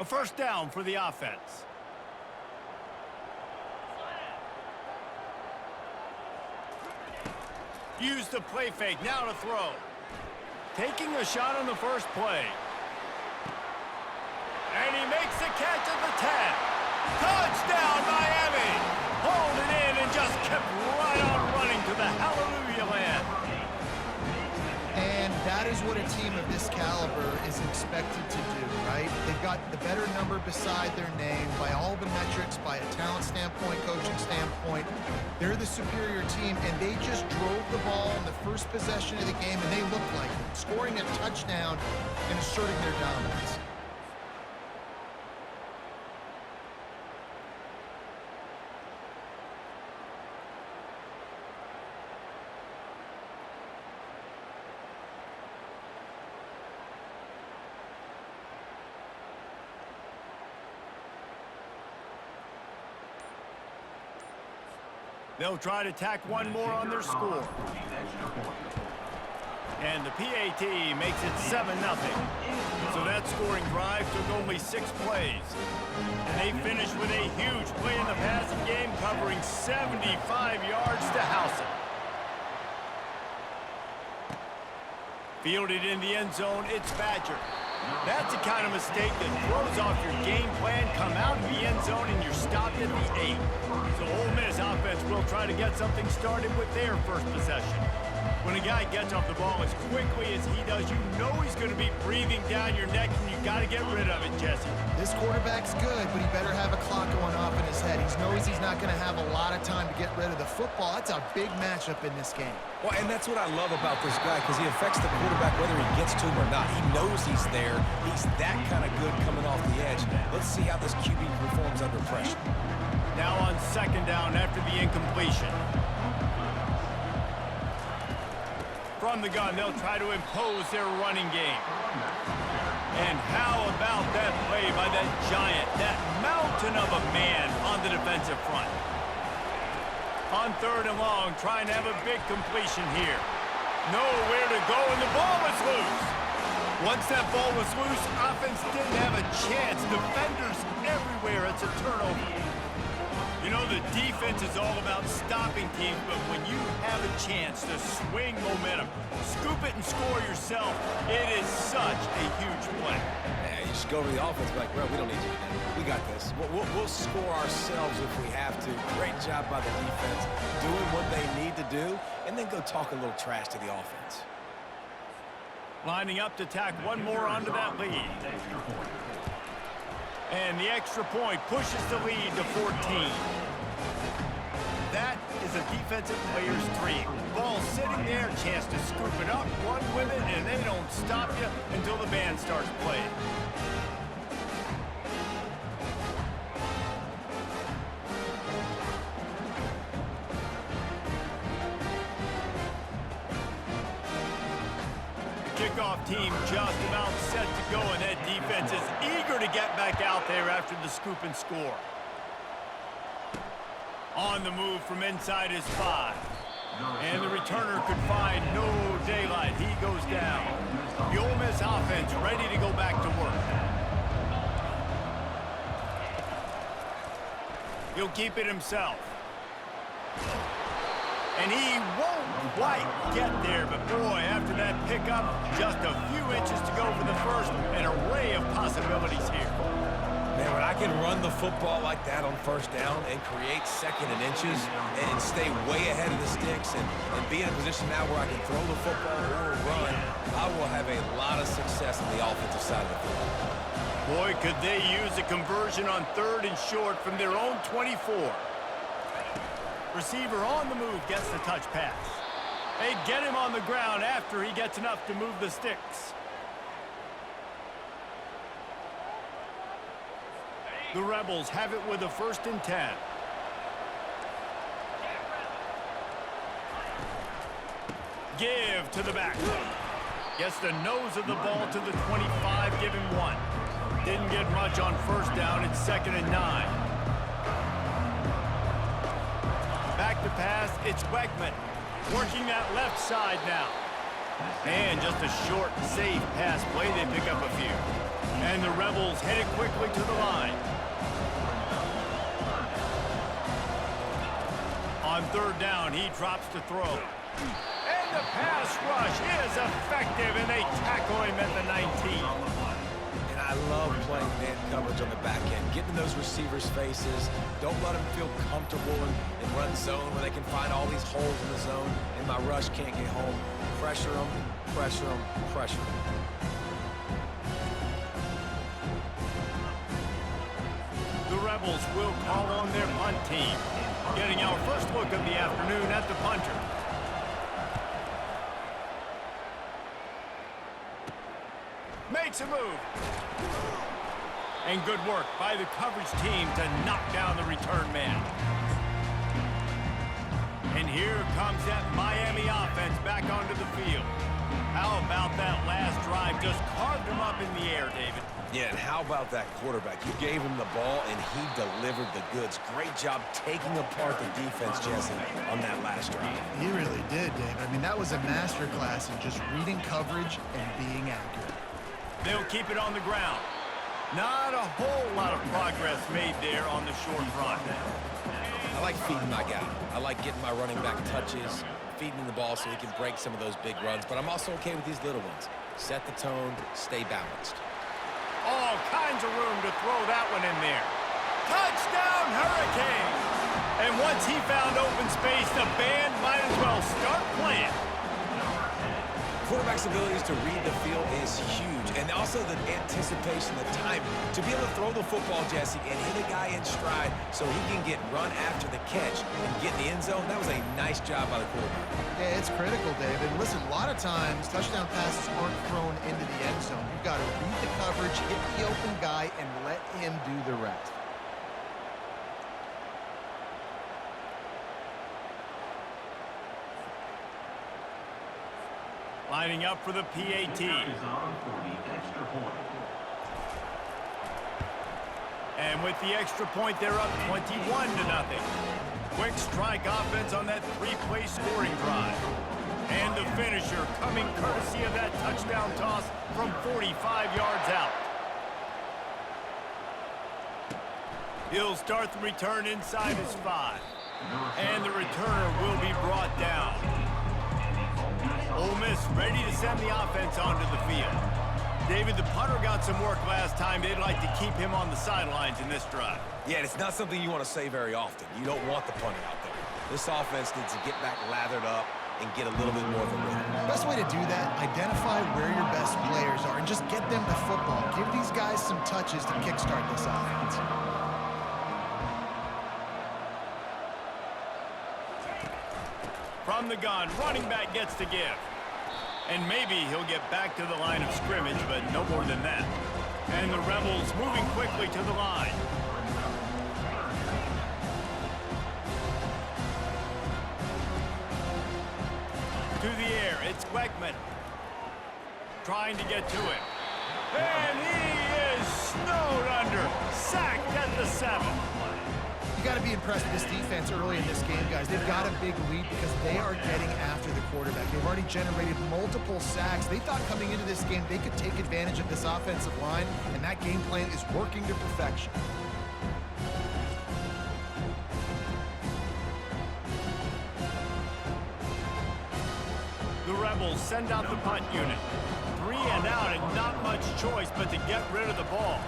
A first down for the offense. Use the play fake, now to throw. Taking a shot on the first play. And he makes the catch at the 10. Touchdown, Miami! Hold it in and just kept right on running to the hallelujah land. And that is what a team of this caliber is expected to do, right? They've got the better number beside their name by all the metrics, by a talent standpoint, coaching standpoint. They're the superior team, and they just drove the ball in the first possession of the game, and they looked like it, scoring a touchdown and asserting their dominance. They'll try to tack one more on their score. And the PAT makes it 7-0. So that scoring drive took only 6 plays. And they finished with a huge play in the passing game, covering 75 yards to house it. Fielded in the end zone, it's Badger. That's the kind of mistake that throws off your game plan. Come out in the end zone and you're stopped at the 8. So Ole Miss offense will try to get something started with their first possession. When a guy gets off the ball as quickly as he does, you know he's going to be breathing down your neck, and you got to get rid of it, Jesse. This quarterback's good, but he better have a clock going off in his head. He knows he's not going to have a lot of time to get rid of the football. That's a big matchup in this game. Well, and that's what I love about this guy, because he affects the quarterback whether he gets to him or not. He knows he's there. He's that kind of good coming off the edge. Let's see how this QB performs under pressure. Now on second down after the incompletion. From the gun, they'll try to impose their running game. And how about that play by that giant, that mountain of a man on the defensive front? On third and long, trying to have a big completion here. Nowhere to go, and the ball was loose. Once that ball was loose, offense didn't have a chance. Defenders everywhere. It's a turnover. You know, the defense is all about stopping teams, but when you have a chance to swing momentum, scoop it and score yourself, it is such a huge play. Yeah, you just go to the offense and be like, bro, we don't need you. We got this. We'll score ourselves if we have to. Great job by the defense, doing what they need to do, and then go talk a little trash to the offense. Lining up to tack one more onto that lead. And the extra point pushes the lead to 14. That is a defensive player's dream. Ball sitting there, chance to scoop it up, run with it, and they don't stop you until the band starts playing. Kickoff team just about set to go, and that defense is eager to get back out there after the scoop and score. On the move from inside his 5. And the returner could find no daylight. He goes down. The Ole Miss offense ready to go back to work. He'll keep it himself. And he won't quite get there, but boy, after that pickup, just a few inches to go for the first. An array of possibilities here. Man, when I can run the football like that on first down and create second and inches and stay way ahead of the sticks and be in a position now where I can throw the football or run, I will have a lot of success on the offensive side of the football. Boy, could they use a conversion on third and short from their own 24. Receiver on the move gets the touch pass. They get him on the ground after he gets enough to move the sticks. The Rebels have it with a 1st and 10. Give to the back. Gets the nose of the ball to the 25, give him 1. Didn't get much on first down. It's 2nd and 9. Back to pass, it's Wegman. Working that left side now. And just a short, safe pass play. They pick up a few. And the Rebels headed quickly to the line. On third down, he drops to throw. And the pass rush is effective, and they tackle him at the 19. And I love playing man coverage on the back end, getting in those receivers' faces. Don't let them feel comfortable in run zone where they can find all these holes in the zone, and my rush can't get home. Pressure them, pressure them, pressure them. The Rebels will call on their punt team. Getting our first look of the afternoon at the punter. Makes a move. And good work by the coverage team to knock down the return man. And here comes that Miami offense back onto the field. How about that last drive? Just carved him up in the air, David. Yeah, and how about that quarterback? You gave him the ball, and he delivered the goods. Great job taking apart the defense, Jesse, on that last drive. He really did, Dave. I mean, that was a masterclass in just reading coverage and being accurate. They'll keep it on the ground. Not a whole lot of progress made there on the short run. I like feeding my guy. I like getting my running back touches, feeding him the ball so he can break some of those big runs. But I'm also okay with these little ones. Set the tone, stay balanced. All kinds of room to throw that one in there. Touchdown, Hurricanes! And once he found open space, the band might as well start playing. Quarterback's abilities to read the field is huge, and also the anticipation, the time to be able to throw the football, Jesse, and hit a guy in stride so he can get run after the catch and get in the end zone. That was a nice job by the quarterback. Yeah, it's critical, David. Listen, a lot of times touchdown passes aren't thrown into the end zone. You've got to read the coverage, hit the open guy, and let him do the rest. Lining up for the PAT. And with the extra point, they're up 21-0. Quick strike offense on that three-play scoring drive. And the finisher coming courtesy of that touchdown toss from 45 yards out. He'll start the return inside his 5. And the returner will be brought down. Ole Miss ready to send the offense onto the field. David, the punter got some work last time. They'd like to keep him on the sidelines in this drive. Yeah, it's not something you want to say very often. You don't want the punter out there. This offense needs to get back lathered up and get a little bit more of a rhythm. Best way to do that, identify where your best players are and just get them the football. Give these guys some touches to kickstart this offense. From the gun, running back gets to give. And maybe he'll get back to the line of scrimmage, but no more than that. And the Rebels moving quickly to the line. To the air, it's Weckman. Trying to get to him. And he is snowed under. Sacked at the 7. You got to be impressed with this defense early in this game, guys. They've got a big lead because they are getting after the quarterback. They've already generated multiple sacks. They thought coming into this game they could take advantage of this offensive line, and that game plan is working to perfection. The Rebels send out the punt unit. 3 and out and not much choice but to get rid of the ball.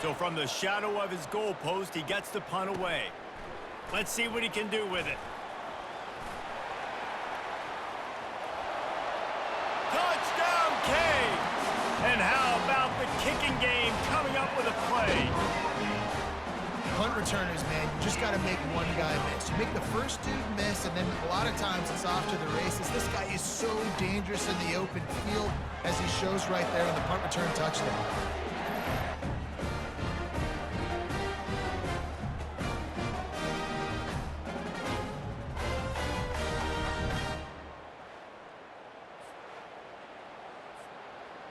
So from the shadow of his goalpost, he gets the punt away. Let's see what he can do with it. Touchdown, Canes! And how about the kicking game coming up with a play? Punt returners, man, you just got to make one guy miss. You make the first dude miss, and then a lot of times it's off to the races. This guy is so dangerous in the open field, as he shows right there in the punt return touchdown.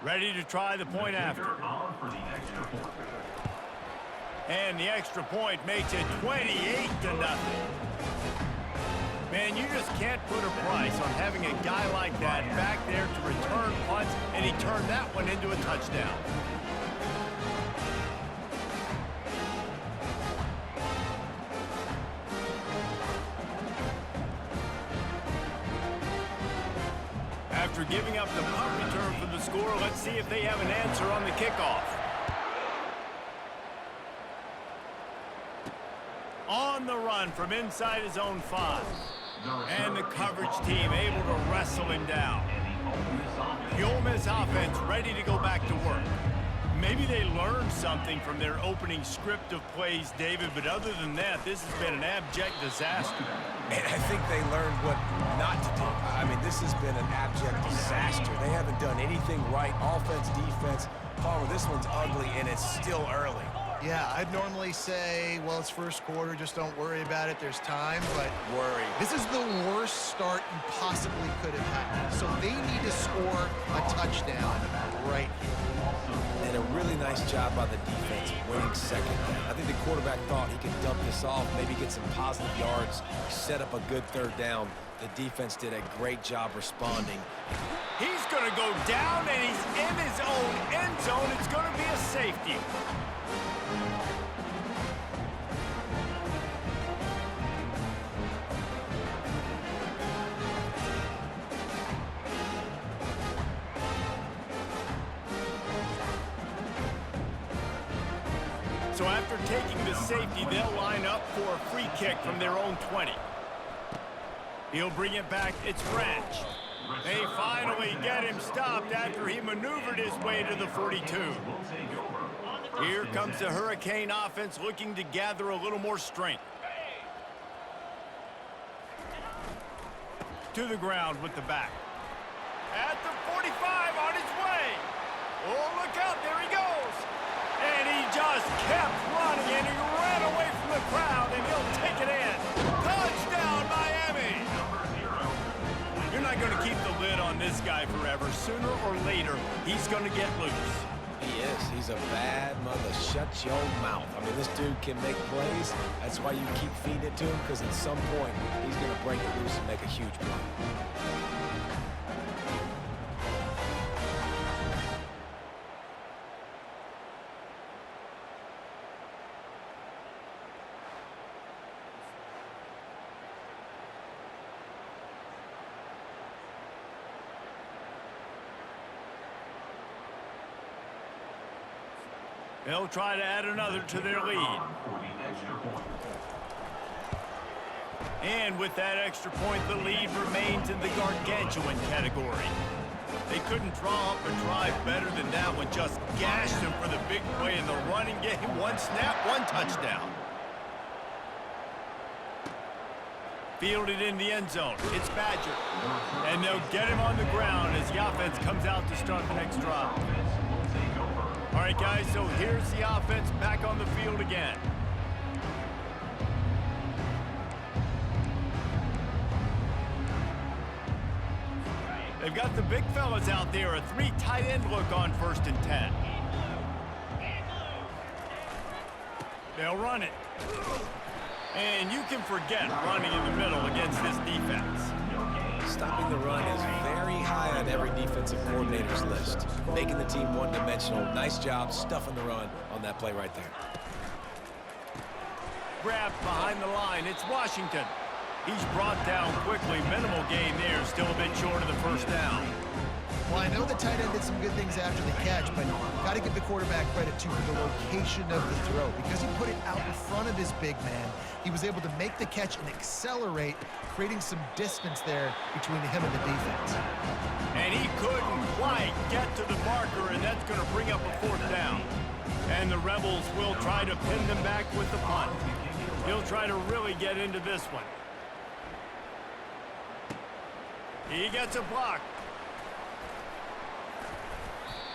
Ready to try the point after. And the extra point makes it 28-0. Man, you just can't put a price on having a guy like that back there to return punts, and he turned that one into a touchdown. After giving up the punt return for the score, let's see if they have an answer on the kickoff. On the run from inside his own 5. And the coverage team able to wrestle him down. The Ole Miss offense ready to go back to work. Maybe they learned something from their opening script of plays, David, but other than that, this has been an abject disaster. And I think they learned what not to do. I mean, this has been an abject disaster. They haven't done anything right, offense, defense. Palmer, this one's ugly, and it's still early. Yeah, I'd normally say, well, it's first quarter, just don't worry about it, there's time, but Worry. this is the worst start you possibly could have had. So they need to score a touchdown right here. And a really nice job by the defense winning second. I think the quarterback thought he could dump this off, maybe get some positive yards, set up a good third down. The defense did a great job responding. He's going to go down, and he's in his own end zone. It's going to be a safety. So after taking the safety, they'll line up for a free kick from their own 20. He'll bring it back. It's Branch. They finally get him stopped after he maneuvered his way to the 42. Here comes the Hurricane offense looking to gather a little more strength. To the ground with the back. At the 45 on his way. Oh, look out. There he goes. And he just kept running, and he ran away from the crowd, and he'll take it in. Touchdown, Miami! You're not going to keep the lid on this guy forever. Sooner or later, he's going to get loose. He is. He's a bad mother. Shut your mouth. I mean, this dude can make plays. That's why you keep feeding it to him, because at some point, he's going to break it loose and make a huge play. They'll try to add another to their lead. And with that extra point, the lead remains in the gargantuan category. They couldn't draw up a drive better than that one. Just gashed them for the big play in the running game. One snap, one touchdown. Fielded in the end zone. It's Badger. And they'll get him on the ground as the offense comes out to start the next drive. All right, guys, so here's the offense back on the field again. They've got the big fellas out there, a 3 tight end look on 1st and 10. They'll run it. And you can forget running in the middle against this defense. Stopping the run is very high on every defensive coordinator's list. Making the team one-dimensional. Nice job stuffing the run on that play right there. Grabbed behind the line. It's Washington. He's brought down quickly. Minimal gain there. Still a bit short of the first down. Well, I know the tight end did some good things after the catch, but got to give the quarterback credit, too, for the location of the throw. Because he put it out in front of his big man, he was able to make the catch and accelerate, creating some distance there between him and the defense. And he couldn't quite get to the marker, and that's going to bring up a 4th down. And the Rebels will try to pin them back with the punt. He'll try to really get into this one. He gets a block.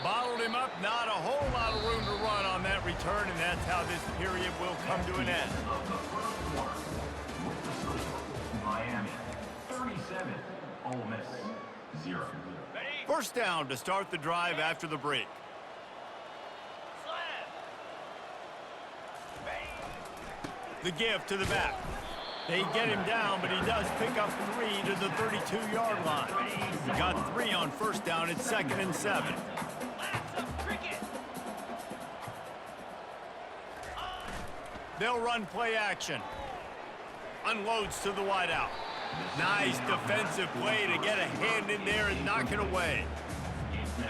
Bottled him up, not a whole lot of room to run on that return, and that's how this period will come to an end. Miami, 37, Ole Miss, 0. First down to start the drive after the break. The give to the back. They get him down, but he does pick up 3 to the 32-yard line. He got 3 on first down. It's 2nd and 7. They'll run play action. Unloads to the wideout. Nice defensive play to get a hand in there and knock it away.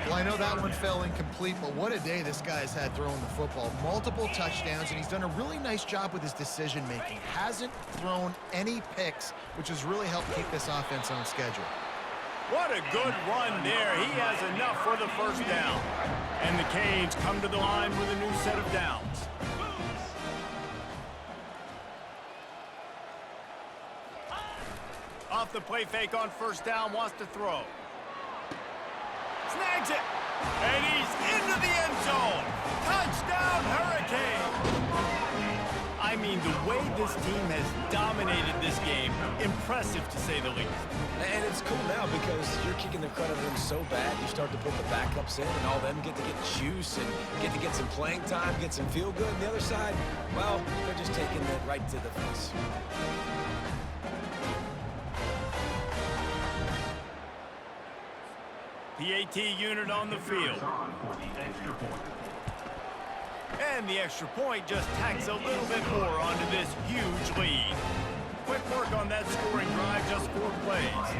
Well, I know that one fell incomplete, but what a day this guy's had throwing the football. Multiple touchdowns, and he's done a really nice job with his decision-making. Hasn't thrown any picks, which has really helped keep this offense on schedule. What a good run there. He has enough for the first down. And the Canes come to the line with a new set of downs. Off the play fake on first down, wants to throw. Snags it, and he's into the end zone. Touchdown, Hurricane. I mean, the way this team has dominated this game, impressive to say the least. And it's cool now because you're kicking the crud out of them so bad, you start to put the backups in, and all them get to get juice and get to get some playing time, get some feel good. And the other side, well, they're just taking it right to the face. PAT unit on the field. And the extra point just tacks a little bit more onto this huge lead. Quick work on that scoring drive, just 4 plays.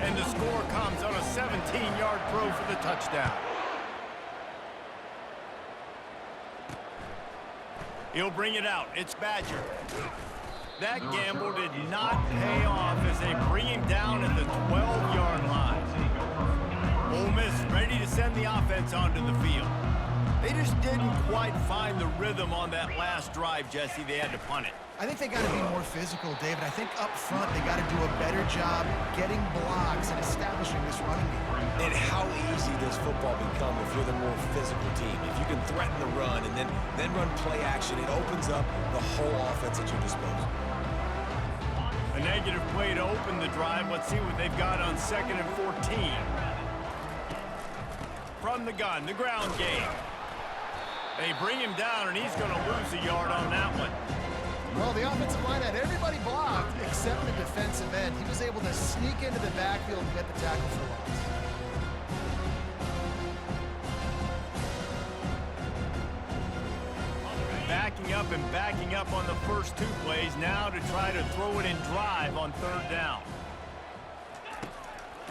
And the score comes on a 17-yard throw for the touchdown. He'll bring it out. It's Badger. That gamble did not pay off as they bring him down at the 12-yard line. Ole Miss ready to send the offense onto the field. They just didn't quite find the rhythm on that last drive, Jesse. They had to punt it. I think they got to be more physical, David. I think up front they got to do a better job getting blocks and establishing this running game. And how easy does football become if you're the more physical team? If you can threaten the run and then run play action, it opens up the whole offense at your disposal. A negative play to open the drive. Let's see what they've got on 2nd and 14. From the gun, the ground game. They bring him down, and he's going to lose a yard on that one. Well, the offensive line had everybody blocked except the defensive end. He was able to sneak into the backfield and get the tackle for loss. Backing up on the first 2 plays now to try to throw it in drive on 3rd down.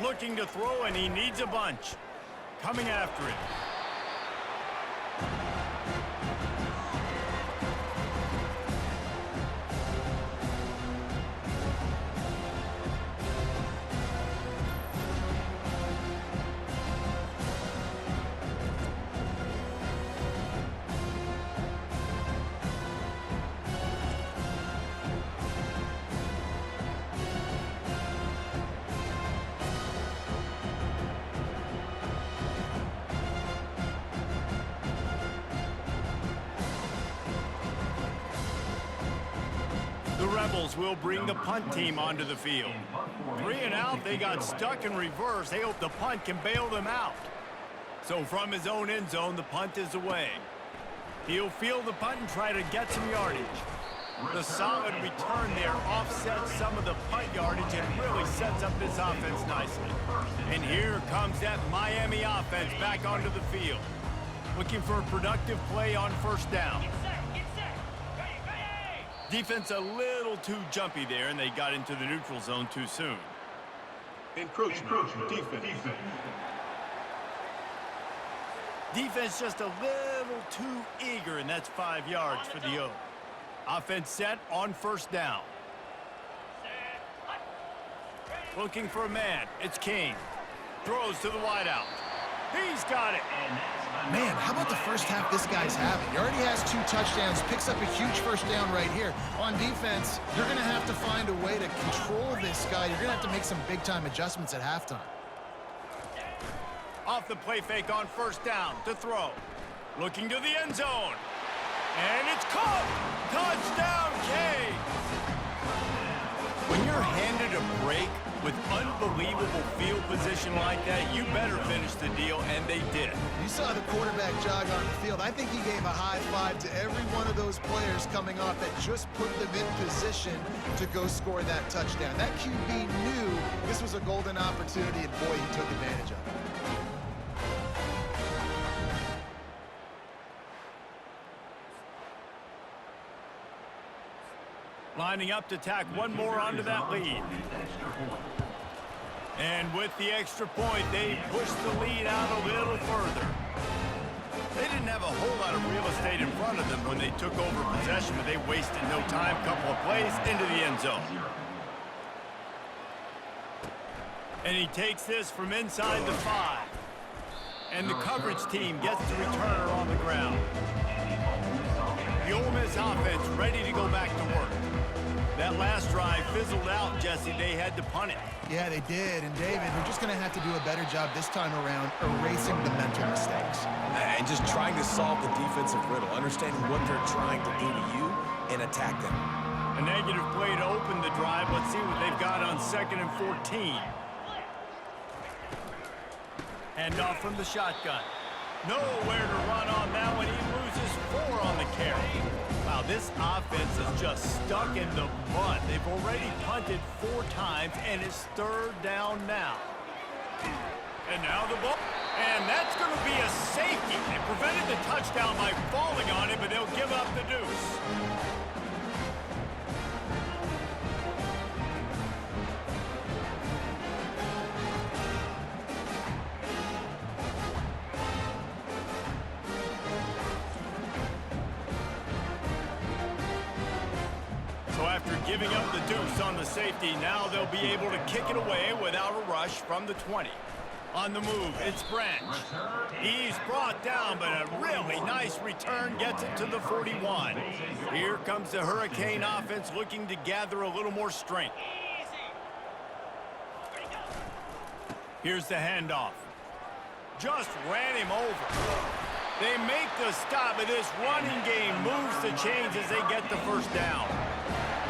Looking to throw, and he needs a bunch. Coming after it. The Rebels will bring the punt team onto the field. 3 and out, they got stuck in reverse. They hope the punt can bail them out. So from his own end zone, the punt is away. He'll field the punt and try to get some yardage. The solid return there offsets some of the punt yardage and really sets up this offense nicely. And here comes that Miami offense back onto the field. Looking for a productive play on first down. Defense a little too jumpy there, and they got into the neutral zone too soon. Encroachment. Defense. Defense just a little too eager, and that's 5 yards for the O. Offense set on first down. Looking for a man. It's King. Throws to the wideout. He's got it. Man, how about the first half this guy's having? He already has 2 touchdowns, picks up a huge first down right here. On defense, you're going to have to find a way to control this guy. You're going to have to make some big-time adjustments at halftime. Off the play fake on first down to throw. Looking to the end zone. And it's caught. Touchdown, Canes. When you're handed a break with unbelievable field position like that, you better finish the deal, and they did. You saw the quarterback jog on the field. I think he gave a high five to every one of those players coming off that just put them in position to go score that touchdown. That QB knew this was a golden opportunity, and boy, he took advantage of it. Lining up to tack one more onto that lead. And with the extra point, they push the lead out a little further. They didn't have a whole lot of real estate in front of them when they took over possession, but they wasted no time. Couple of plays into the end zone. And he takes this from inside the 5. And the coverage team gets the returner on the ground. The Ole Miss offense ready to go back to work. That last drive fizzled out, Jesse. They had to punt it. Yeah, they did. And, David, we're just going to have to do a better job this time around erasing the mental mistakes. And just trying to solve the defensive riddle, understanding what they're trying to do to you and attack them. A negative play to open the drive. Let's see what they've got on 2nd and 14. Handoff from the shotgun. Nowhere to run on that one. He loses 4 on the carry. Wow, this offense is just stuck in the mud. They've already punted 4 times, and it's 3rd down now. And now the ball. And that's going to be a safety. They prevented the touchdown by falling on it, but they'll give up the deuce. After giving up the deuce on the safety, now they'll be able to kick it away without a rush from the 20. On the move, it's Branch. He's brought down, but a really nice return gets it to the 41. Here comes the Hurricane offense looking to gather a little more strength. Here's the handoff. Just ran him over. They make the stop, but this running game moves the chains as they get the first down.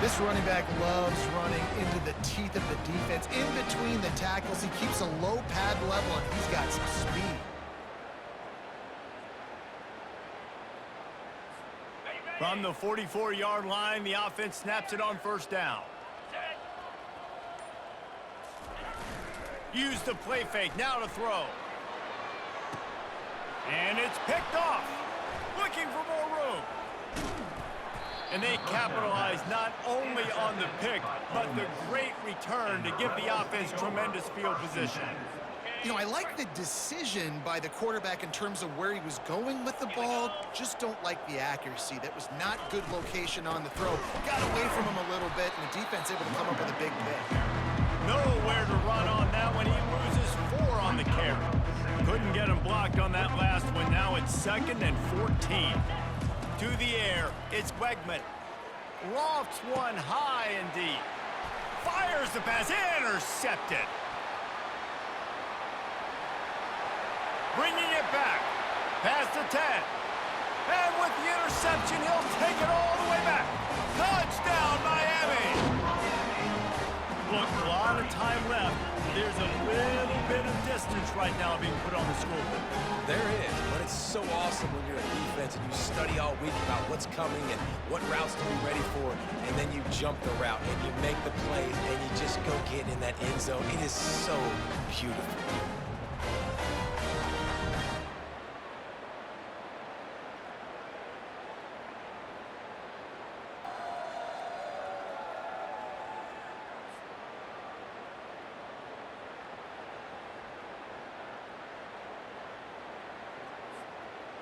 This running back loves running into the teeth of the defense. In between the tackles, he keeps a low pad level, and he's got some speed. From the 44-yard line, the offense snaps it on 1st down. Use the play fake, now to throw. And it's picked off. Looking for more room. And they capitalize not only on the pick, but the great return to give the offense tremendous field position. You know, I like the decision by the quarterback in terms of where he was going with the ball. Just don't like the accuracy. That was not good location on the throw. Got away from him a little bit, and the defense able to come up with a big pick. Nowhere to run on that one. He loses 4 on the carry. Couldn't get him blocked on that last one. Now it's 2nd and 14. To the air, it's Wegman. Lofts one high and deep. Fires the pass, intercepted. Bringing it back, past the 10. And with the interception, he'll take it all the way back. Touchdown, Miami. Look, a lot of time left. There's a little bit of distance right now being put on the scoreboard. There is, but it's so awesome when you're a defense and you study all week about what's coming and what routes to be ready for, and then you jump the route and you make the plays and you just go get in that end zone. It is so beautiful.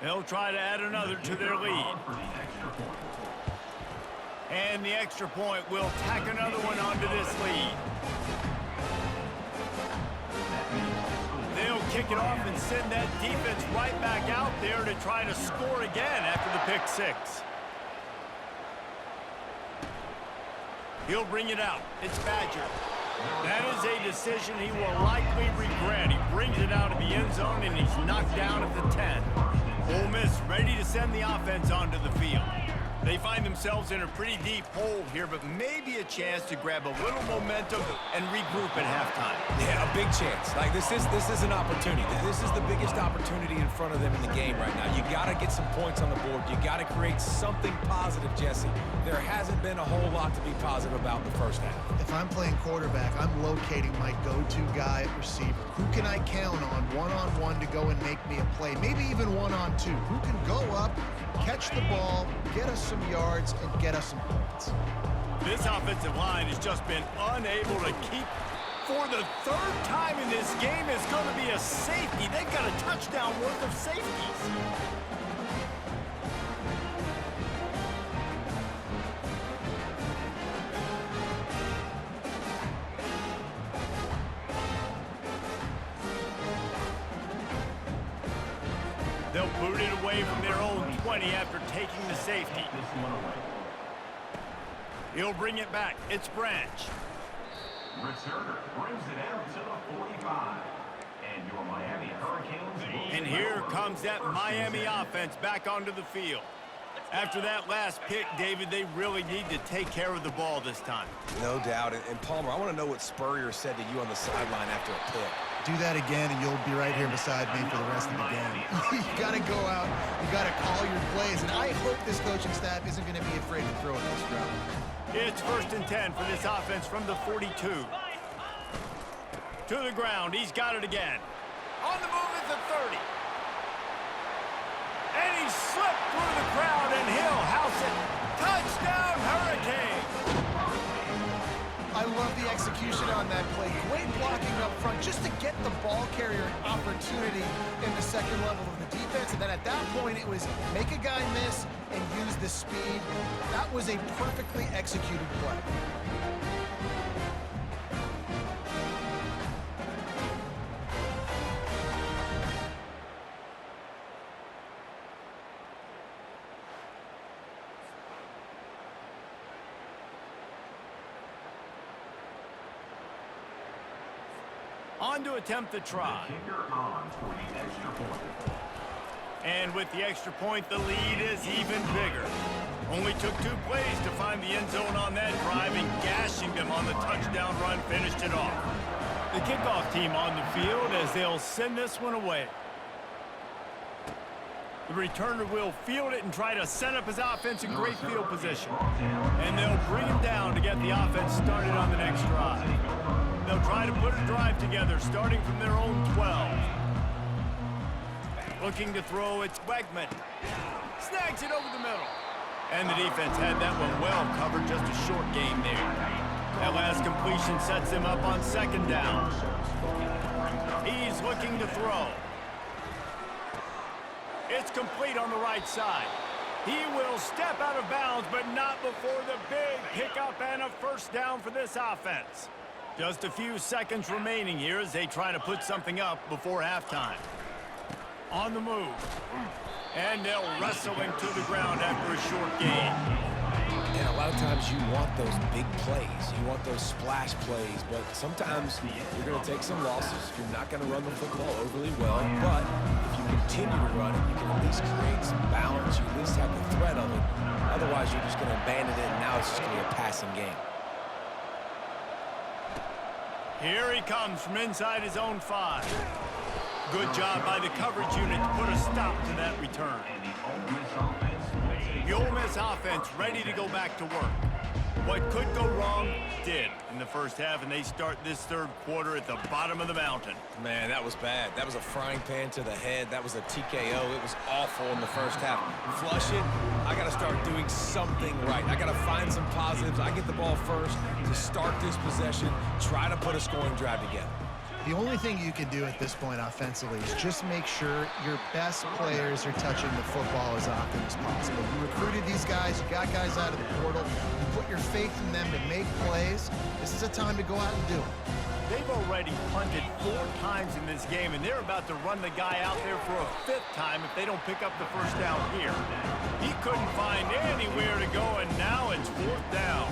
They'll try to add another to their lead. And the extra point will tack another one onto this lead. They'll kick it off and send that defense right back out there to try to score again after the pick 6. He'll bring it out. It's Badger. That is a decision he will likely regret. He brings it out of the end zone, and he's knocked down at the 10. Ole Miss ready to send the offense onto the field. They find themselves in a pretty deep hole here, but maybe a chance to grab a little momentum and regroup at halftime. Yeah, a big chance. Like, this is an opportunity. This is the biggest opportunity in front of them in the game right now. You got to get some points on the board. You got to create something positive, Jesse. There hasn't been a whole lot to be positive about in the first half. If I'm playing quarterback, I'm locating my go-to guy at receiver. Who can I count on one-on-one to go and make me a play? Maybe even one-on-two. Who can go up, catch the ball, get us some yards, and get us some points? This offensive line has just been unable to keep. For the third time in this game, it's going to be a safety. They've got a touchdown worth of safeties. They'll boot it away from their own 20 after taking the safety. He'll bring it back. It's Branch. Returner brings it out to the 45. And your Miami Hurricanes. And here comes that Miami offense back onto the field. After that last pick, David, they really need to take care of the ball this time. No doubt. And Palmer, I want to know what Spurrier said to you on the sideline after a pick. Do that again, and you'll be right here beside me for the rest of the game. You got to go out. You got to call your plays, and I hope this coaching staff isn't going to be afraid to throw it this route. It's 1st and 10 for this offense from the 42. To the ground. He's got it again. On the move at the 30. And he slipped through the crowd, and he'll house it. Touchdown, Hurricane! I love the execution on that play. Great blocking up front just to get the ball carrier an opportunity in the second level of the defense. And then at that point, it was make a guy miss and use the speed. That was a perfectly executed play. On to attempt the try. Kicker on for the extra point. And with the extra point, the lead is even bigger. Only took 2 plays to find the end zone on that drive, and gashing them on the touchdown run finished it off. The kickoff team on the field as they'll send this one away. The returner will field it and try to set up his offense in great field position. And they'll bring him down to get the offense started on the next drive. They'll try to put a drive together starting from their own 12. Looking to throw, it's Wegman. Snags it over the middle. And the defense had that one well covered, just a short game there. That last completion sets him up on 2nd down. He's looking to throw. It's complete on the right side. He will step out of bounds, but not before the big pickup and a 1st down for this offense. Just a few seconds remaining here as they try to put something up before halftime. On the move. And they'll wrestle him to the ground after a short gain. And a lot of times you want those big plays. You want those splash plays, but sometimes you're going to take some losses. You're not going to run the football overly well, but if you continue to run it, you can at least create some balance. You at least have the threat of it. Otherwise, you're just going to abandon it, and now it's just going to be a passing game. Here he comes from inside his own 5. Good job by the coverage unit to put a stop to that return. The Ole Miss offense ready to go back to work. What could go wrong did in the first half, and they start this 3rd quarter at the bottom of the mountain. Man, that was bad. That was a frying pan to the head. That was a TKO. It was awful in the first half. Flush it. I got to start doing something right. I got to find some positives. I get the ball first to start this possession, try to put a scoring drive together. The only thing you can do at this point offensively is just make sure your best players are touching the football as often as possible. You recruited these guys, you got guys out of the portal, you put your faith in them to make plays. This is a time to go out and do it. They've already punted 4 times in this game, and they're about to run the guy out there for a 5th time if they don't pick up the 1st down here. He couldn't find anywhere to go, and now it's 4th down.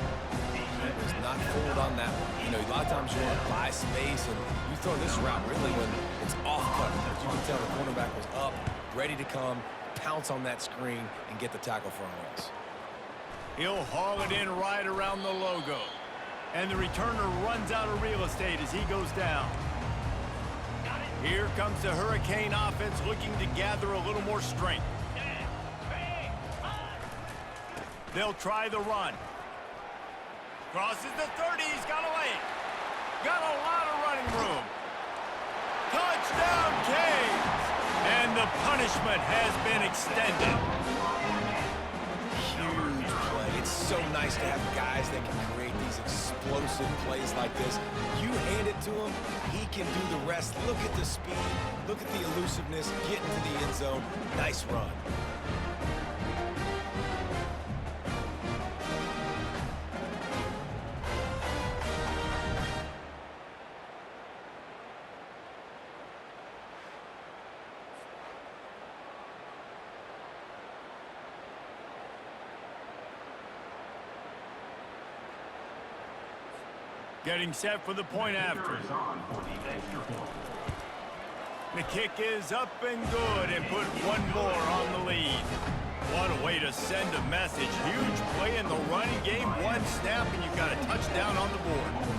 Was not fooled on that one. You know, a lot of times you want to buy space, and you throw this route really when it's off coverage. You can tell the cornerback was up, ready to come, pounce on that screen, and get the tackle for a loss. He'll haul it in right around the logo. And the returner runs out of real estate as he goes down. Here comes the Hurricane offense looking to gather a little more strength. They'll try the run. Crosses the 30, he's got a lane. Got a lot of running room. Touchdown, Canes! And the punishment has been extended. Huge play. It's so nice to have guys that can create these explosive plays like this. You hand it to him, he can do the rest. Look at the speed. Look at the elusiveness. Get into the end zone. Nice run. Getting set for the point after. The kick is up and good and put one more on the lead. What a way to send a message. Huge play in the running game. One snap and you've got a touchdown on the board.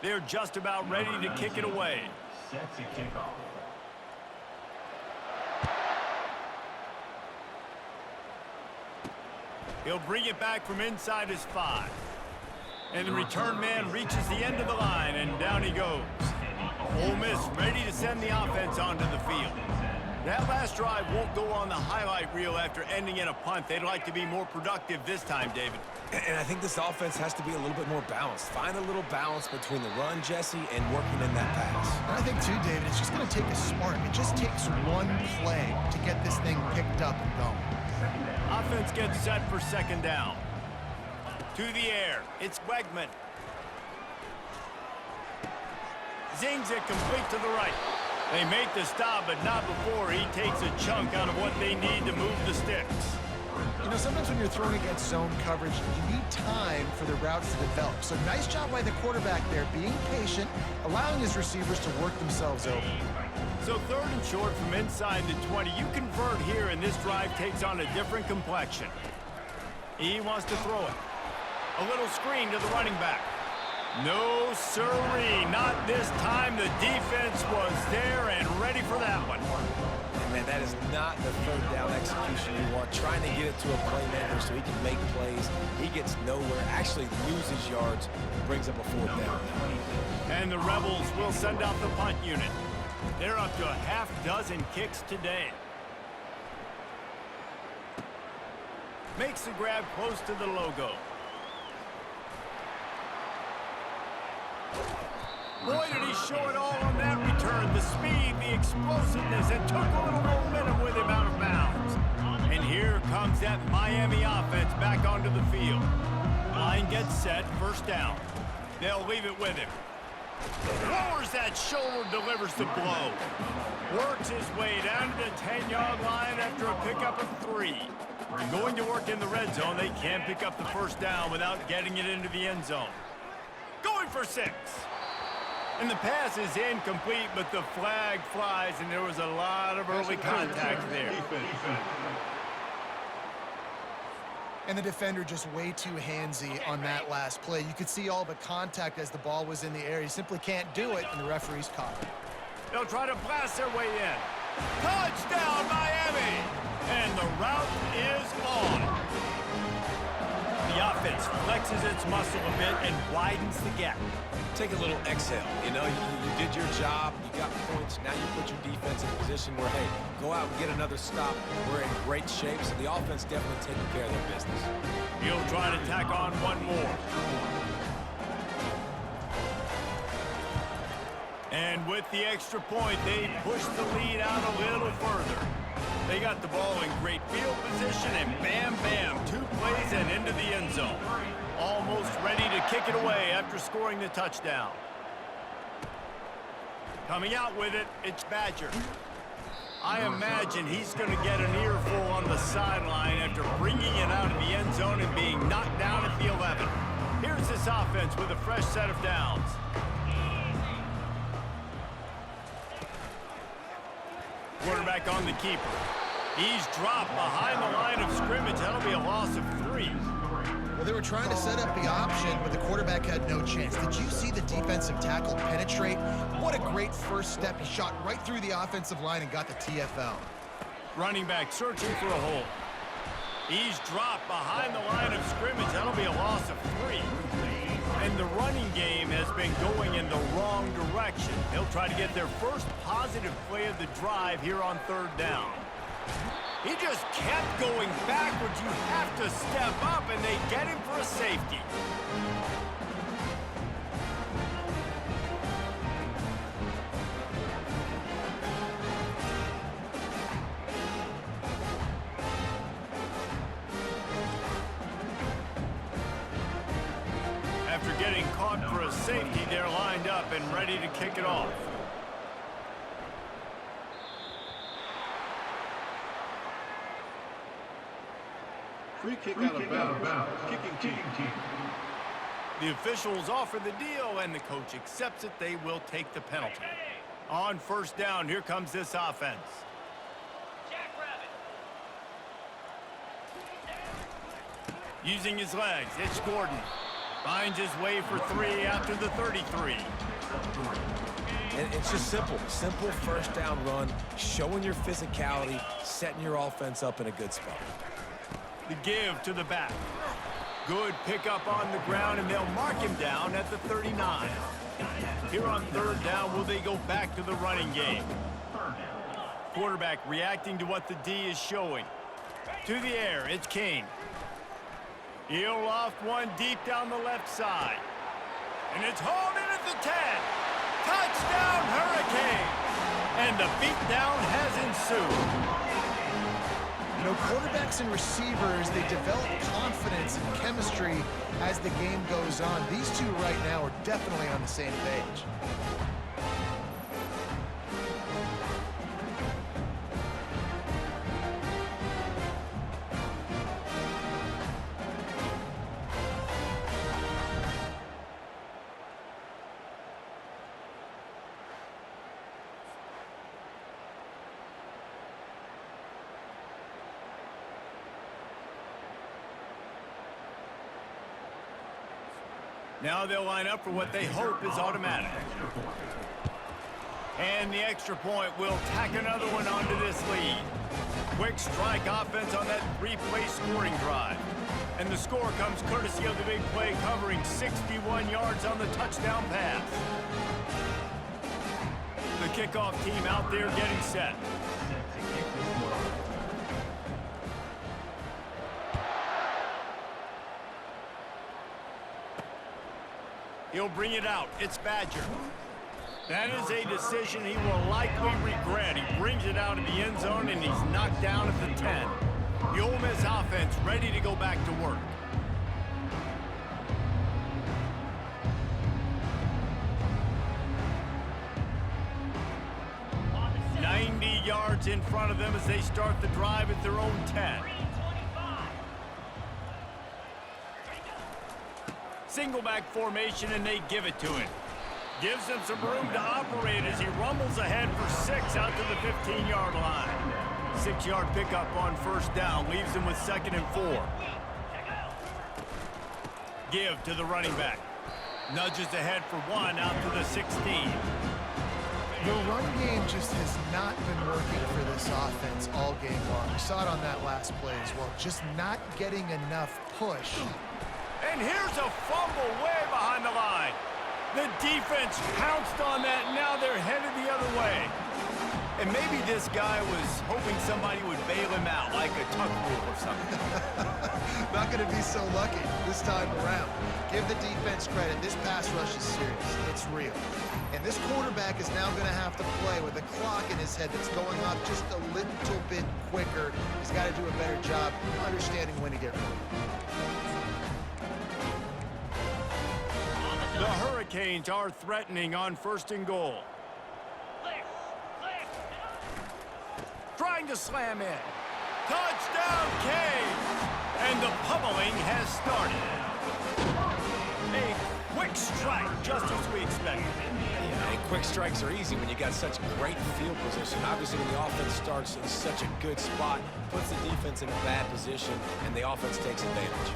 They're just about ready to kick it away. Set to kick off. He'll bring it back from inside his 5. And the return man reaches the end of the line, and down he goes. Ole Miss ready to send the offense onto the field. That last drive won't go on the highlight reel after ending in a punt. They'd like to be more productive this time, David. And I think this offense has to be a little bit more balanced. Find a little balance between the run, Jesse, and working in that pass. And I think, too, David, it's just going to take a spark. It just takes one play to get this thing picked up and going. Offense gets set for second down. To the air. It's Wegman. Zings it complete to the right. They make the stop, but not before he takes a chunk out of what they need to move the sticks. You know, sometimes when you're throwing against zone coverage, you need time for the routes to develop. So nice job by the quarterback there, being patient, allowing his receivers to work themselves open. So 3rd and short from inside the 20. You convert here, and this drive takes on a different complexion. He wants to throw it. A little screen to the running back. No sirree, not this time. The defense was there and ready for that one. And man, that is not the 3rd down execution you want. Trying to get it to a playmaker so he can make plays. He gets nowhere, actually loses yards, and brings up a 4th down. And the Rebels will send out the punt unit. They're up to a half dozen kicks today. Makes the grab close to the logo. Boy, did he show it all on that return. The speed, the explosiveness, and took a little momentum with him out of bounds. And here comes that Miami offense back onto the field. Line gets set, 1st down. They'll leave it with him. Lowers that shoulder, delivers the blow. Works his way down to the 10-yard line after a pickup of 3. Going to work in the red zone, they can't pick up the 1st down without getting it into the end zone. Going for 6. And the pass is incomplete, but the flag flies, and there was a lot of early contact there. And the defender just way too handsy on that last play. You could see all the contact as the ball was in the air. He simply can't do it, and the referee's caught it. They'll try to blast their way in. Touchdown, Miami! And the route is on. The offense flexes its muscle a bit and widens the gap. Take a little exhale. You know, you did your job, you got points, now you put your defense in a position where, hey, go out and get another stop. We're in great shape, so the offense definitely taking care of their business. He'll try to tack on one more. And with the extra point, they push the lead out a little further. They got the ball in great field position, and bam, bam, 2 plays and into the end zone. Almost ready to kick it away after scoring the touchdown. Coming out with it, it's Badger. I imagine he's going to get an earful on the sideline after bringing it out of the end zone and being knocked down at the 11. Here's this offense with a fresh set of downs. Quarterback on the keeper. He's dropped behind the line of scrimmage. That'll be a loss of 3. Well, they were trying to set up the option, but the quarterback had no chance. Did you see the defensive tackle penetrate? What a great first step. He shot right through the offensive line and got the TFL. Running back searching for a hole. He's dropped behind the line of scrimmage. That'll be a loss of 3. And the running game has been going in the wrong direction. They'll try to get their first positive play of the drive here on 3rd down. He just kept going backwards. You have to step up, and they get him for a safety. After getting caught for a safety, they're lined up and ready to kick it off. Free kick out of bounds. Kicking team. The officials offer the deal, and the coach accepts it. They will take the penalty. On 1st down, here comes this offense. Using his legs, it's Gordon. Finds his way for 3 after the 33. And it's just simple. Simple 1st down run, showing your physicality, setting your offense up in a good spot. The give to the back. Good pickup on the ground, and they'll mark him down at the 39. Here on 3rd down, will they go back to the running game? Quarterback reacting to what the D is showing. To the air, it's Kane. He'll loft one deep down the left side. And it's hauled in at the 10. Touchdown, Hurricanes! And the beatdown has ensued. You know, quarterbacks and receivers, they develop confidence and chemistry as the game goes on. These two right now are definitely on the same page. Now they'll line up for what they hope is automatic. And the extra point will tack another one onto this lead. Quick strike offense on that 3-play scoring drive. And the score comes courtesy of the big play covering 61 yards on the touchdown pass. The kickoff team out there getting set. He'll bring it out. It's Badger. That is a decision he will likely regret. He brings it out of the end zone, and he's knocked down at the 10. The Ole Miss offense ready to go back to work. Yards in front of them as they start the drive at their own 10. Single back formation, and they give it to him. Gives him some room to operate as he rumbles ahead for 6 out to the 15-yard line. 6-yard pickup on 1st down leaves him with 2nd and 4. Give to the running back. Nudges ahead for 1 out to the 16. The run game just has not been working for this offense all game long. We saw it on that last play as well. Just not getting enough push. And here's a fumble way behind the line. The defense pounced on that, and now they're headed the other way. And maybe this guy was hoping somebody would bail him out, like a tuck rule or something. Not going to be so lucky this time around. Give the defense credit. This pass rush is serious. It's real. And this quarterback is now going to have to play with a clock in his head that's going up just a little bit quicker. He's got to do a better job understanding when to get ready. The Hurricanes are threatening on 1st and goal. trying to slam in. Touchdown, Canes! And the pummeling has started. A quick strike, just as we expected. Yeah, and quick strikes are easy when you got such great field position. Obviously, when the offense starts in such a good spot, puts the defense in a bad position, and the offense takes advantage.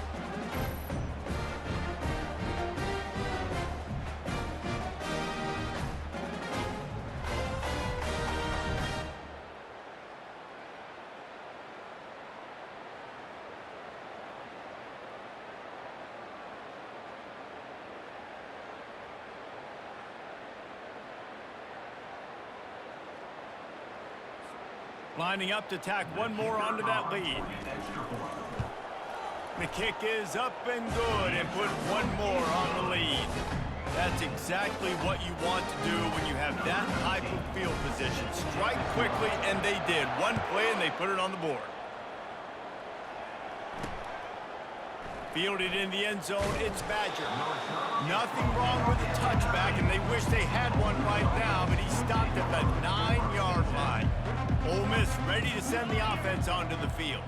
Lining up to tack one more onto that lead. The kick is up and good and put one more on the lead. That's exactly what you want to do when you have that type of field position. Strike quickly, and they did. One play, and they put it on the board. Fielded in the end zone, it's Badger. Nothing wrong with the touchback, and they wish they had one right now, but he stopped at the 9-yard line. Ole Miss ready to send the offense onto the field.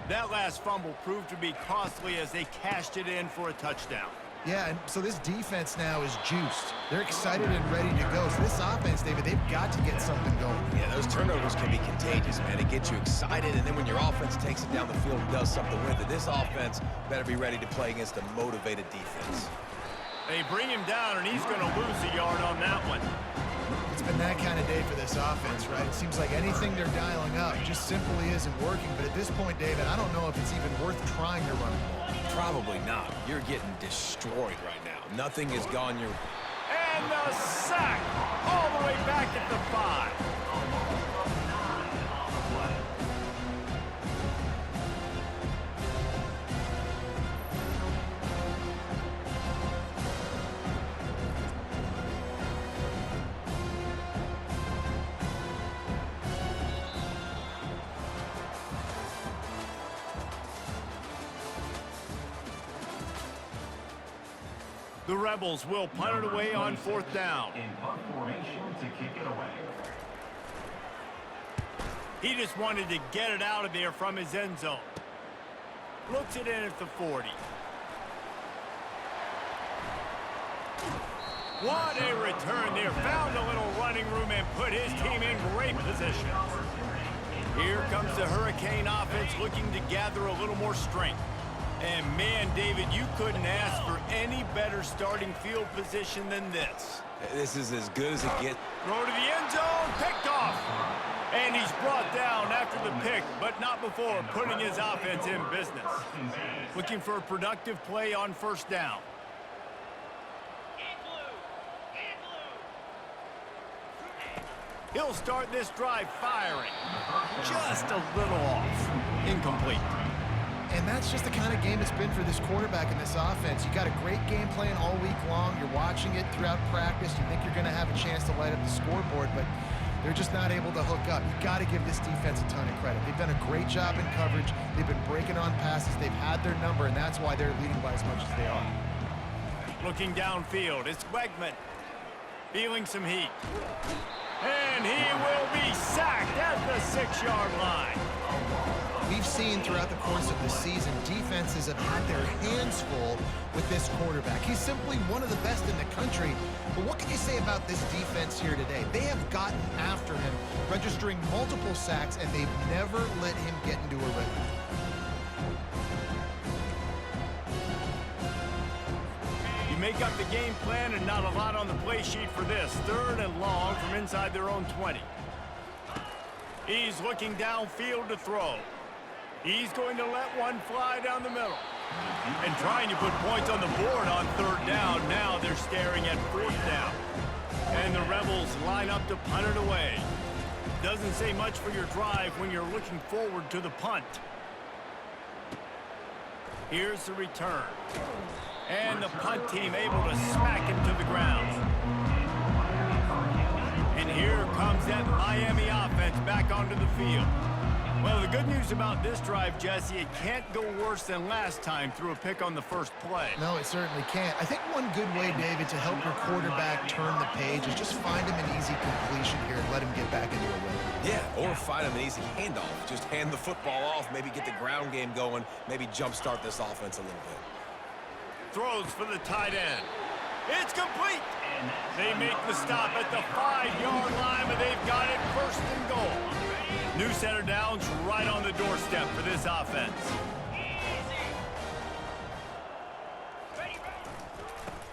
That last fumble proved to be costly as they cashed it in for a touchdown. Yeah, and so this defense now is juiced. They're excited and ready to go. So this offense, David, they've got to get something going. Yeah, those turnovers can be contagious, man. It gets you excited, and then when your offense takes it down the field and does something with it, this offense better be ready to play against a motivated defense. They bring him down, and he's going to lose a yard on that one. It's been that kind of day for this offense, right? It seems like anything they're dialing up just simply isn't working. But at this point, David, I don't know if it's even worth trying to run the ball. Probably not. You're getting destroyed right now. Nothing has gone your... And the sack all the way back at the 5. The Rebels will punt it away on 4th down. In punt formation to kick it away. He just wanted to get it out of there from his end zone. Looks it in at the 40. What a return there. Found a little running room and put his team in great position. Here comes the Hurricane offense looking to gather a little more strength. And man, David, you couldn't ask for any better starting field position than this. This is as good as it gets. Throw to the end zone, picked off. And he's brought down after the pick, but not before putting his offense in business. Looking for a productive play on 1st down. He'll start this drive firing. Just a little off. Incomplete. And that's just the kind of game it's been for this quarterback in this offense. You got a great game plan all week long. You're watching it throughout practice. You think you're going to have a chance to light up the scoreboard, but they're just not able to hook up. You got to give this defense a ton of credit. They've done a great job in coverage. They've been breaking on passes. They've had their number, and that's why they're leading by as much as they are. Looking downfield, it's Wegman. Feeling some heat. And he will be sacked at the 6-yard line. We've seen throughout the course of the season, defenses have had their hands full with this quarterback. He's simply one of the best in the country. But what can you say about this defense here today? They have gotten after him, registering multiple sacks, and they've never let him get into a rhythm. You make up the game plan and not a lot on the play sheet for this. 3rd and long from inside their own 20. He's looking downfield to throw. He's going to let one fly down the middle. And trying to put points on the board on 3rd down. Now they're staring at 4th down. And the Rebels line up to punt it away. Doesn't say much for your drive when you're looking forward to the punt. Here's the return. And the punt team able to smack him to the ground. And here comes that Miami offense back onto the field. Well, the good news about this drive, Jesse, it can't go worse than last time through a pick on the first play. No, it certainly can't. I think one good way, David, to help your quarterback turn the page is just find him an easy completion here and let him get back into a rhythm. Yeah, or find him an easy handoff. Just hand the football off, maybe get the ground game going, maybe jumpstart this offense a little bit. Throws for the tight end. It's complete. They make the stop at the 5-yard line, but they've got it first and goal. New center downs right on the doorstep for this offense.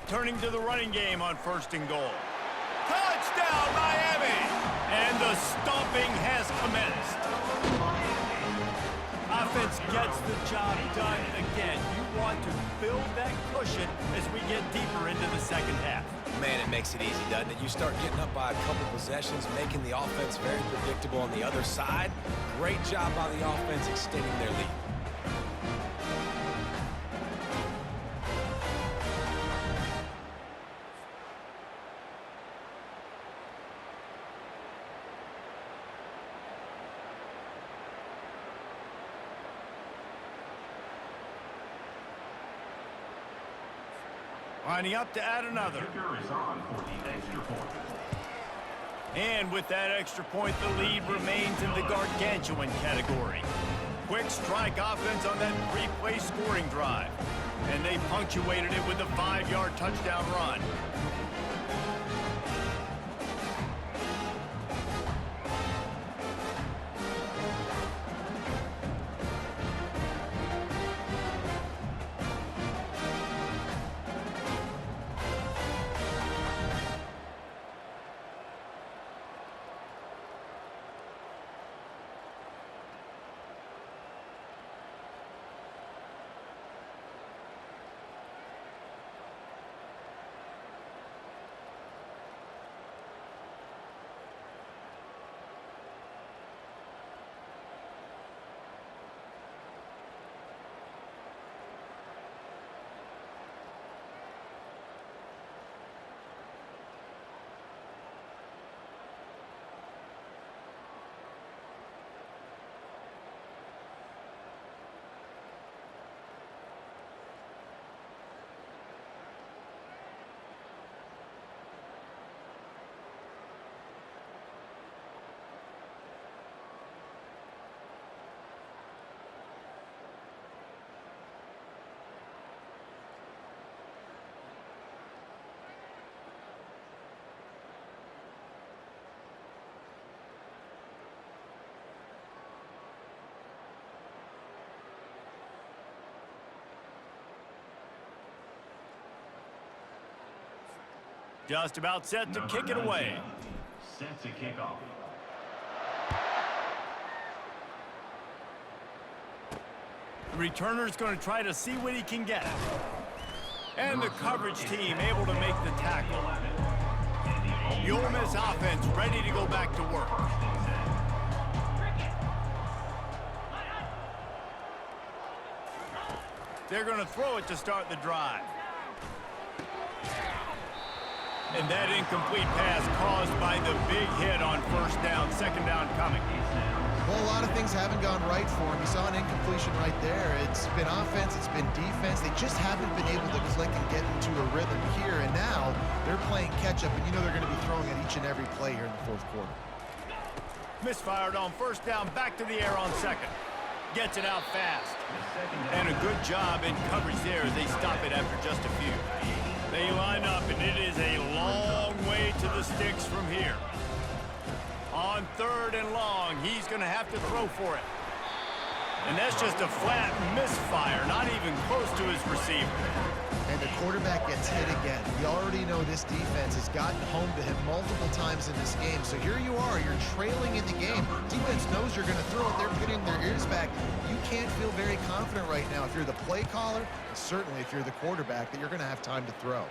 Turning to the running game on first and goal. Touchdown, Miami! And the stomping has commenced. Offense gets the job done again. You want to build that cushion as we get deeper into the second half. Man, it makes it easy, doesn't it? You start getting up by a couple possessions, making the offense very predictable on the other side. Great job by the offense extending their lead. Lining up to add another. And with that extra point, the lead remains in the gargantuan category. Quick strike offense on that 3-play scoring drive. And they punctuated it with a 5-yard touchdown run. Just about set to kick it away. Set to kick off. The returner's going to try to see what he can get. And the coverage team able to make the tackle. The Ole Miss offense ready to go back to work. They're going to throw it to start the drive. And that incomplete pass caused by the big hit on first down, second down coming. Well, a lot of things haven't gone right for him. You saw an incompletion right there. It's been offense, it's been defense. They just haven't been able to click and get into a rhythm here. And now they're playing catch-up, and you know they're going to be throwing at each and every play here in the fourth quarter. Misfired on first down, back to the air on second. Gets it out fast. And a good job in coverage there as they stop it after just a few. They line up, and it is a long way to the sticks from here. On third and long, he's going to have to throw for it. And that's just a flat misfire, not even close to his receiver. And the quarterback gets hit again. We already know this defense has gotten home to him multiple times in this game. So here you are, you're trailing in the game. Defense knows you're going to throw it. They're putting their ears back. You can't feel very confident right now if you're the play caller, and certainly if you're the quarterback, that you're going to have time to throw.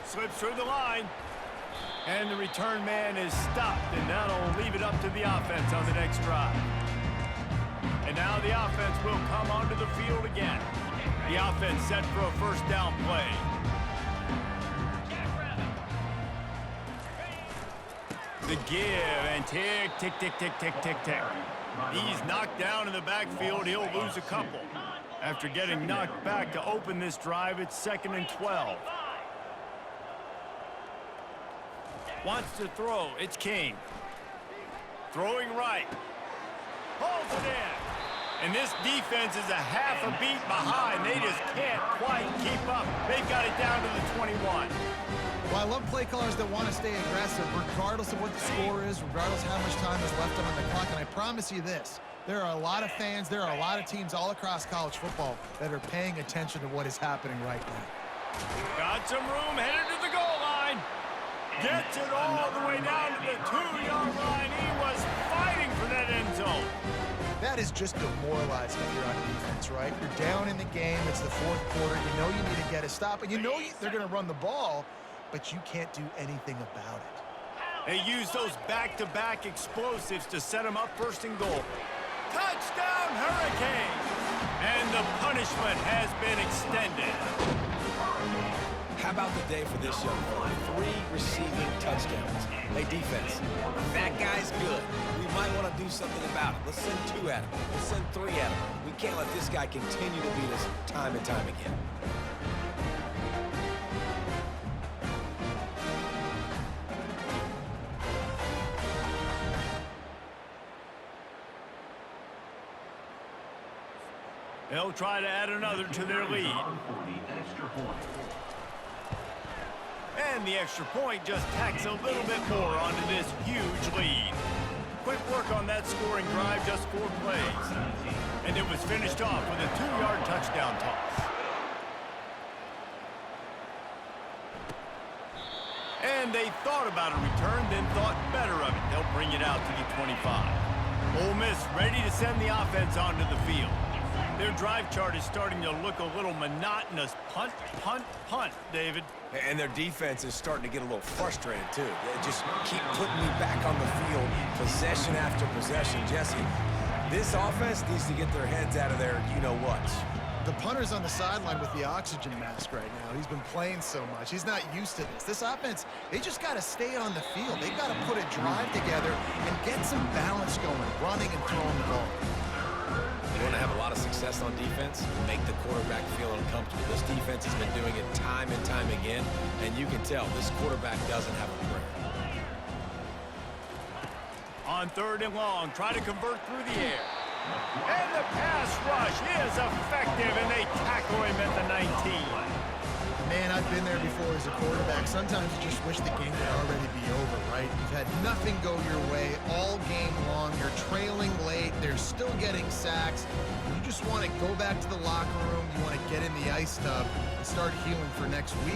Slips through the line. And the return man is stopped, and that'll leave it up to the offense on the next drive. And now the offense will come onto the field again. The offense set for a first down play. The give, and tick, tick, tick, tick, tick, tick, tick. He's knocked down in the backfield. He'll lose a couple. After getting knocked back to open this drive, it's 2nd and 12. Wants to throw. It's King. Throwing right. Pulls it in. And this defense is a half a beat behind. They just can't quite keep up. They've got it down to the 21. Well, I love play callers that want to stay aggressive regardless of what the score is, regardless of how much time is left on the clock. And I promise you this, there are a lot of fans, there are a lot of teams all across college football that are paying attention to what is happening right now. Got some room, headed to the goal line. Gets it all the way down to the 2-yard line. He was fighting for that end zone. That is just demoralizing if you're on defense, right? You're down in the game. It's the fourth quarter. You know you need to get a stop, and you know they're going to run the ball, but you can't do anything about it. They use those back-to-back explosives to set them up first and goal. Touchdown, Hurricanes! And the punishment has been extended. How about the day for this young fella? 3 receiving touchdowns. Hey, defense, that guy's good. We might want to do something about it. Let's send 2 at him. Let's send 3 at him. We can't let this guy continue to beat us time and time again. They'll try to add another to their lead. And the extra point just tacks a little bit more onto this huge lead. Quick work on that scoring drive, just 4 plays. And it was finished off with a 2-yard touchdown toss. And they thought about a return, then thought better of it. They'll bring it out to the 25. Ole Miss ready to send the offense onto the field. Their drive chart is starting to look a little monotonous. Punt, punt, punt, David. And their defense is starting to get a little frustrated, too. They just keep putting me back on the field, possession after possession. Jesse, this offense needs to get their heads out of their you-know-whats. The punter's on the sideline with the oxygen mask right now. He's been playing so much. He's not used to this. This offense, they just got to stay on the field. They've got to put a drive together and get some balance going, running and throwing the ball. You want to have a lot of success on defense, make the quarterback feel uncomfortable. This defense has been doing it time and time again, and you can tell this quarterback doesn't have a prayer. On 3rd and long, try to convert through the air. And the pass rush is effective, and they tackle him at the 19. Man, I've been there before as a quarterback. Sometimes you just wish the game would already be over, right? You've had nothing go your way all game long. You're trailing late. They're still getting sacks. You just want to go back to the locker room. You want to get in the ice tub and start healing for next week.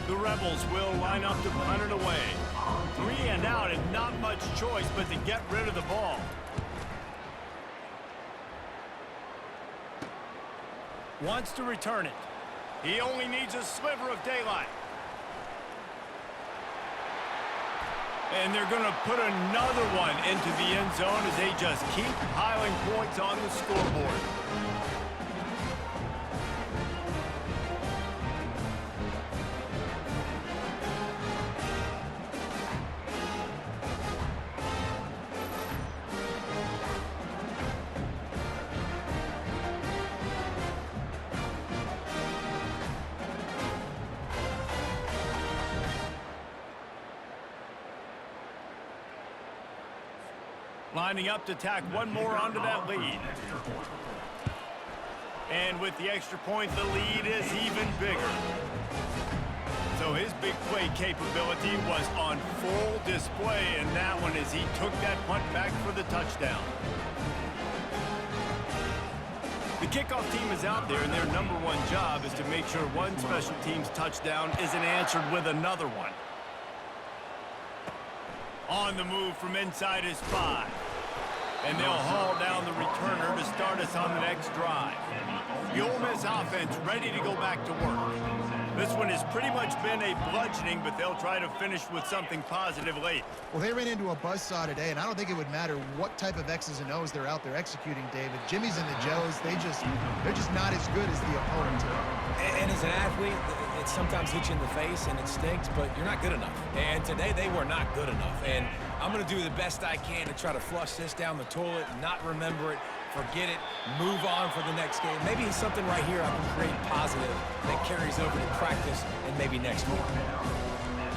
The Rebels will line up to punt it away. 3 and out and not much choice but to get rid of the ball. Wants to return it. He only needs a sliver of daylight. And they're going to put another one into the end zone as they just keep piling points on the scoreboard. Lining up to tack one more onto that lead. And with the extra point, the lead is even bigger. So his big play capability was on full display in that one as he took that punt back for the touchdown. The kickoff team is out there, and their #1 job is to make sure one special team's touchdown isn't answered with another one. On the move from inside his 5. And they'll haul down the returner to start us on the next drive. The Ole Miss offense ready to go back to work. This one has pretty much been a bludgeoning, but they'll try to finish with something positive late. Well, they ran into a buzzsaw today, and I don't think it would matter what type of X's and O's they're out there executing, David. Jimmy's and the Joes, they're just not as good as the opponent today. And as an athlete, it sometimes hits you in the face and it stinks, but you're not good enough. And today they were not good enough. And I'm going to do the best I can to try to flush this down the toilet, not remember it, forget it, move on for the next game. Maybe it's something right here I can create positive that carries over to practice and maybe next week.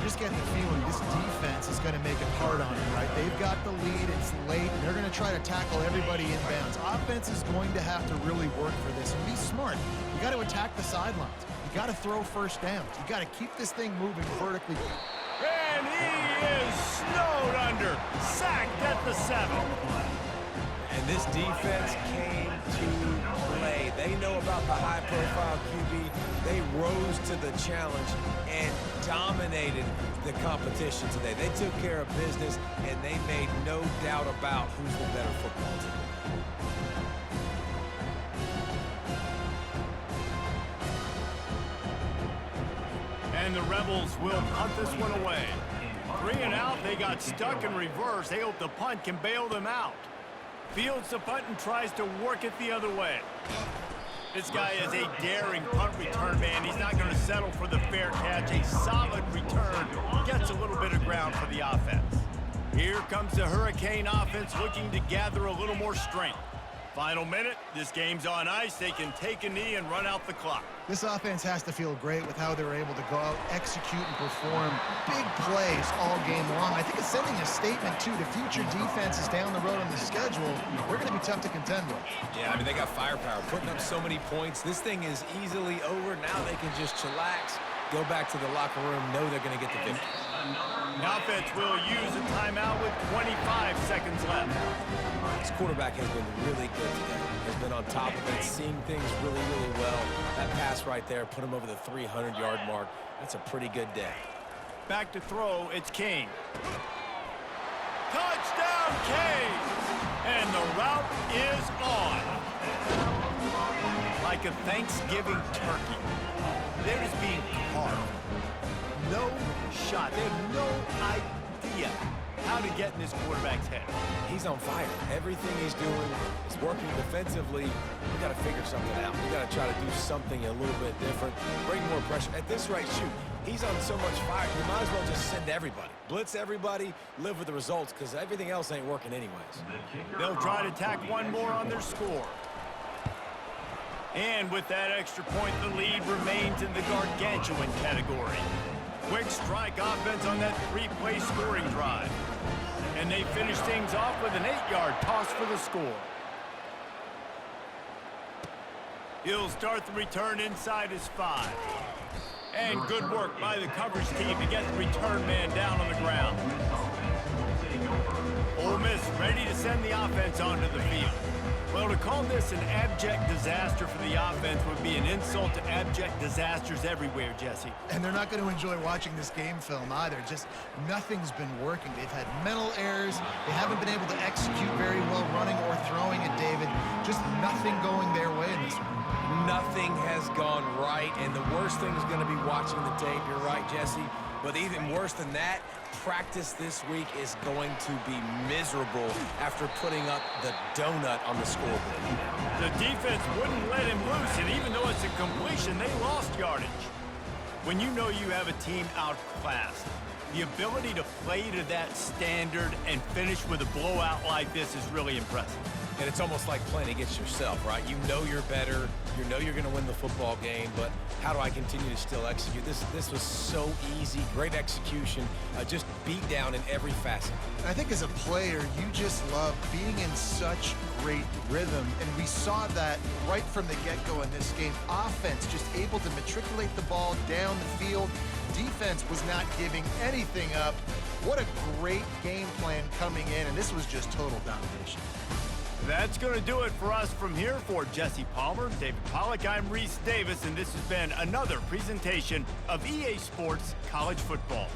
just getting the feeling this defense is going to make it hard on them, right? They've got the lead. It's late, and they're going to try to tackle everybody inbounds. Offense is going to have to really work for this and be smart. You got to attack the sidelines. You got to throw first downs. You got to keep this thing moving vertically. And he is snowed under. Sacked at the 7. And this defense came to play. They know about the high-profile QB. They rose to the challenge and dominated the competition today. They took care of business, and they made no doubt about who's the better football team. And the Rebels will punt this one away. 3 and out, they got stuck in reverse. They hope the punt can bail them out. Fields the punt and tries to work it the other way. This guy is a daring punt return man. He's not going to settle for the fair catch. A solid return gets a little bit of ground for the offense. Here comes the Hurricane offense looking to gather a little more strength. Final minute, this game's on ice. They can take a knee and run out the clock. This offense has to feel great with how they're able to go out, execute, and perform big plays all game long. I think it's sending a statement, too, to future defenses down the road on the schedule. They're going to be tough to contend with. Yeah, I mean, they got firepower, putting up so many points. This thing is easily over. Now they can just chillax, go back to the locker room, know they're going to get the victory. The offense will use a timeout with 25 seconds left. This quarterback has been really good today. Has been on top of it, seeing things really, really well. That pass right there put him over the 300-yard mark. That's a pretty good day. Back to throw, it's King. Touchdown, Canes! And the route is on. Like a Thanksgiving turkey. They're just being carved. No shot. They have no idea how to get in this quarterback's head. He's on fire. Everything he's doing is working defensively. We got to figure something out. We got to try to do something a little bit different, bring more pressure. At this rate, shoot, he's on so much fire. You might as well just send everybody. Blitz everybody, live with the results, because everything else ain't working anyways. They'll try to tack one more on their score. And with that extra point, the lead remains in the gargantuan category. Quick strike offense on that 3-play scoring drive. And they finish things off with an 8-yard toss for the score. He'll start the return inside his 5. And good work by the coverage team to get the return man down on the ground. Ole Miss ready to send the offense onto the field. Well, to call this an abject disaster for the offense would be an insult to abject disasters everywhere, Jesse. And they're not going to enjoy watching this game film either. Just nothing's been working. They've had mental errors. They haven't been able to execute very well running or throwing it, David. Just nothing going their way in this one. Nothing has gone right, and the worst thing is going to be watching the tape. You're right, Jesse. But even worse than that, practice this week is going to be miserable after putting up the donut on the scoreboard. The defense wouldn't let him loose, and even though it's a completion, they lost yardage. When you know you have a team outclassed, the ability to play to that standard and finish with a blowout like this is really impressive. And it's almost like playing against yourself, right? You know you're better. You know you're going to win the football game, but how do I continue to still execute? This was so easy, great execution, just beat down in every facet. I think as a player, you just love being in such great rhythm, and we saw that right from the get-go in this game. Offense just able to matriculate the ball down the field. Defense was not giving anything up. What a great game plan coming in, and this was just total domination. That's going to do it for us from here. For Jesse Palmer, David Pollack, I'm Reese Davis, and this has been another presentation of EA Sports College Football.